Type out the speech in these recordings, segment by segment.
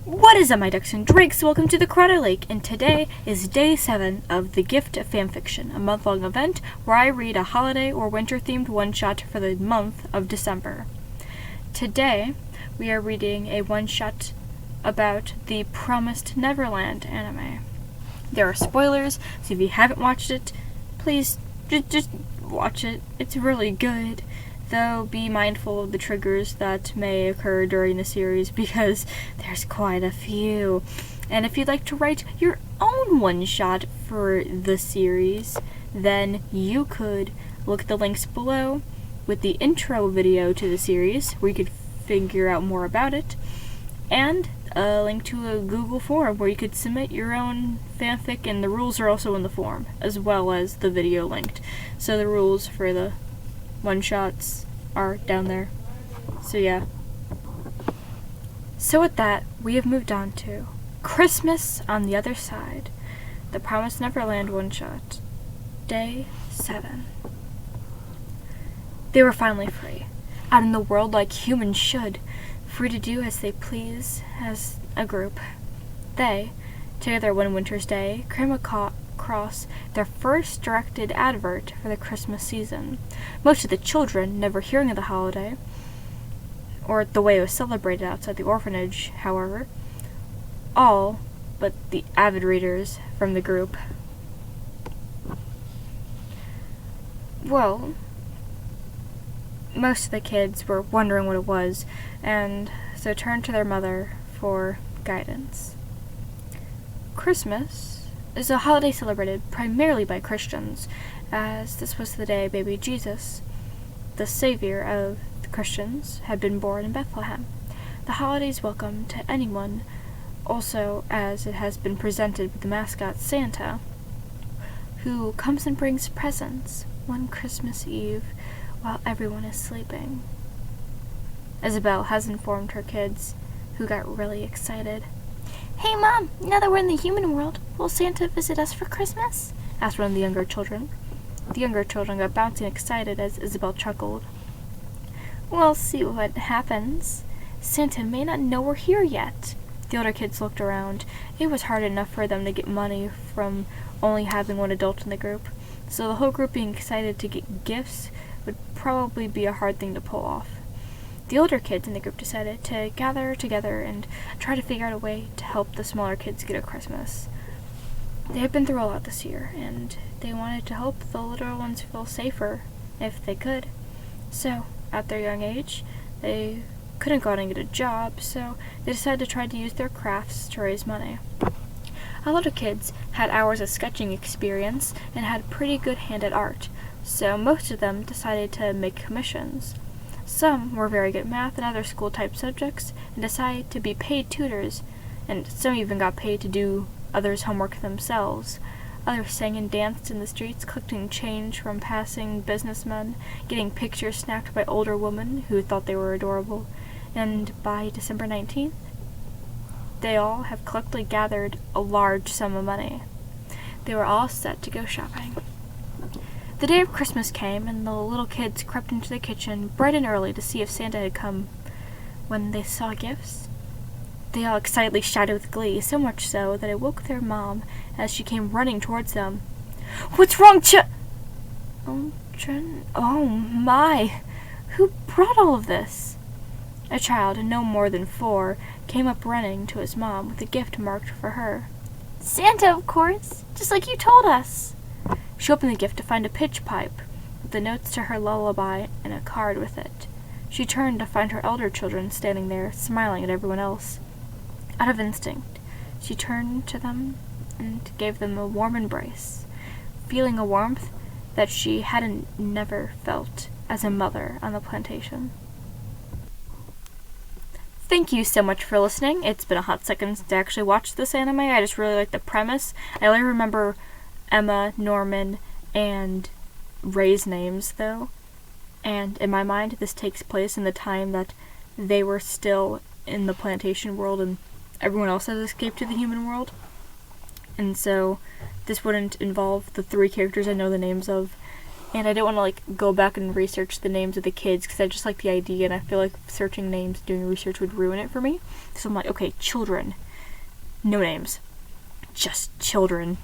What is up, my ducks and drakes? Welcome to the Crawdad Lake, and today is day 7 of The Gift of Fanfiction, a month-long event where I read a holiday or winter-themed one-shot for the month of December. Today, we are reading a one-shot about the promised Neverland anime. There are spoilers, so if you haven't watched it, please just watch it. It's really good. Though be mindful of the triggers that may occur during the series because there's quite a few. And if you'd like to write your own one-shot for the series, then you could look at the links below with the intro video to the series where you could figure out more about it, and a link to a Google form where you could submit your own fanfic, and the rules are also in the form, as well as the video linked. So the rules for the one-shots are down there. So yeah. So with that, we have moved on to Christmas on the Other Side, the Promised Neverland one-shot, day 7. They were finally free, out in the world like humans should, free to do as they please as a group. They, together one winter's day, came across their first directed advert for the Christmas season. Most of the children, never hearing of the holiday, or the way it was celebrated outside the orphanage, however, all but the avid readers from the group. Well, most of the kids were wondering what it was, and so turned to their mother for guidance. Christmas is a holiday celebrated primarily by Christians, as this was the day baby Jesus, the savior of the Christians, had been born in Bethlehem. The holiday is welcome to anyone, also as it has been presented with the mascot Santa, who comes and brings presents one Christmas Eve while everyone is sleeping. Isabel has informed her kids, who got really excited. "Hey Mom, now that we're in the human world, will Santa visit us for Christmas?" asked one of the younger children. The younger children got bouncy and excited as Isabel chuckled. "We'll see what happens. Santa may not know we're here yet." The older kids looked around. It was hard enough for them to get money from only having one adult in the group, so the whole group being excited to get gifts would probably be a hard thing to pull off. The older kids in the group decided to gather together and try to figure out a way to help the smaller kids get a Christmas. They had been through a lot this year, and they wanted to help the little ones feel safer if they could. So, at their young age, they couldn't go out and get a job, so they decided to try to use their crafts to raise money. A lot of kids had hours of sketching experience and had a pretty good hand at art, so most of them decided to make commissions. Some were very good at math and other school-type subjects and decided to be paid tutors, and some even got paid to do others' homework themselves. Others sang and danced in the streets, collecting change from passing businessmen, getting pictures snapped by older women who thought they were adorable, and by December 19th, they all have collectively gathered a large sum of money. They were all set to go shopping. The day of Christmas came, and the little kids crept into the kitchen bright and early to see if Santa had come. When they saw gifts, they all excitedly shouted with glee, so much so that it woke their mom as she came running towards them. "What's wrong, Oh my! Who brought all of this?" A child, no more than 4, came up running to his mom with a gift marked for her. "Santa, of course, just like you told us." She opened the gift to find a pitch pipe with the notes to her lullaby and a card with it. She turned to find her elder children standing there, smiling at everyone else. Out of instinct, she turned to them and gave them a warm embrace, feeling a warmth that she hadn't never felt as a mother on the plantation. Thank you so much for listening. It's been a hot second since I actually watched this anime. I just really like the premise. I only remember Emma, Norman, and Ray's names, though. And in my mind, this takes place in the time that they were still in the plantation world and everyone else has escaped to the human world. And so this wouldn't involve the 3 characters I know the names of And I didn't want to like go back and research the names of the kids because I just like the idea, and I feel like searching names, doing research would ruin it for me. So I'm like, okay, children, no names, just children.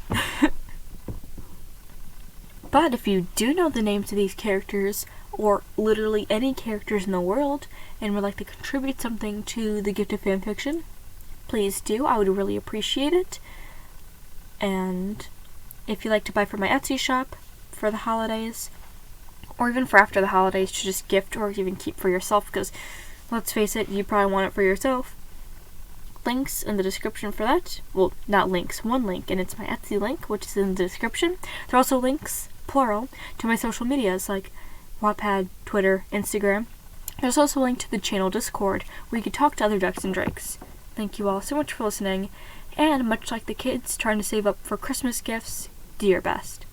But if you do know the names of these characters, or literally any characters in the world, and would like to contribute something to the gift of fanfiction, please do. I would really appreciate it. And if you like to buy from my Etsy shop for the holidays, or even for after the holidays to just gift or even keep for yourself, because let's face it, you probably want it for yourself. Links in the description for that. Well, not links, one link, and it's my Etsy link, which is in the description. There are also links, plural, to my social medias like Wattpad, Twitter, Instagram. There's also a link to the channel Discord where you can talk to other ducks and drakes. Thank you all so much for listening, and much like the kids trying to save up for Christmas gifts, do your best.